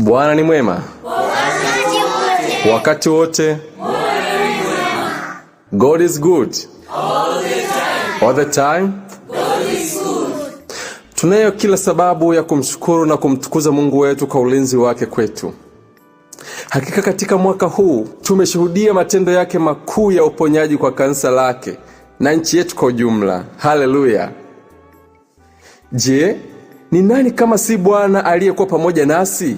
Bwana ni mwema. Wakati wote. God is good. All the time. Tunayo kila sababu ya kumshukuru na kumtukuza Mungu wetu kwa ulinzi wake kwetu. Hakika katika mwaka huu tumeshuhudia matendo yake makuu ya uponyaji kwa kanisa lake na nchi yetu kwa ujumla. Haleluya. Je, ni nani kama si Bwana aliyekuwa pamoja nasi?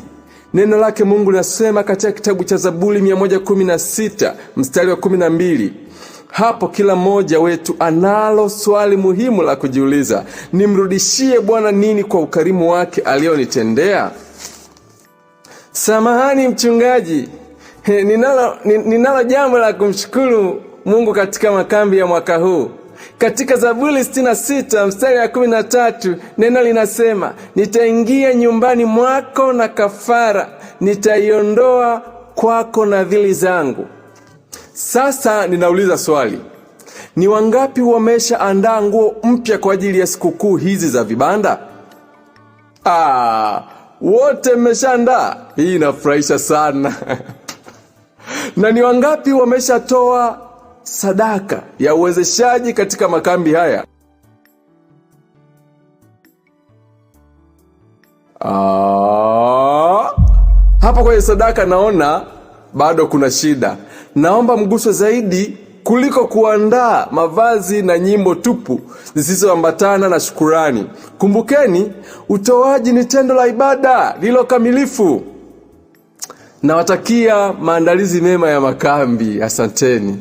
Neno lake Mungu linasema katika kitabu cha Zaburi 116 mstari wa 12. Hapo kila mmoja wetu analo swali muhimu la kujiuliza: nimrudishie Bwana nini kwa ukarimu wake alionitendea? Samahani mchungaji, ninalo jambo la kumshukuru Mungu katika makambi ya mwaka huu. Katika Zaburi 66 mstari wa 13 neno linasema, nitaingia nyumbani mwako na kafara, nitaiondoa kwako nadhiri zangu. Sasa ninauliza swali: ni wangapi wameshaandaa nguo mpya kwa ajili ya sikukuu hizi za vibanda? Wote mmeshaandaa. Hii inafurahisha sana. Na ni wangapi wameshatoa sadaka ya uwezeshaji katika makambi haya? Hapa kwenye sadaka naona bado kuna shida. Naomba mguswe zaidi kuliko kuandaa mavazi na nyimbo tupu zisizoambatana na shukurani. Kumbukeni, utoaji ni tendo la ibada lilo kamilifu. Nawatakia maandalizi mema ya makambi. Asanteni.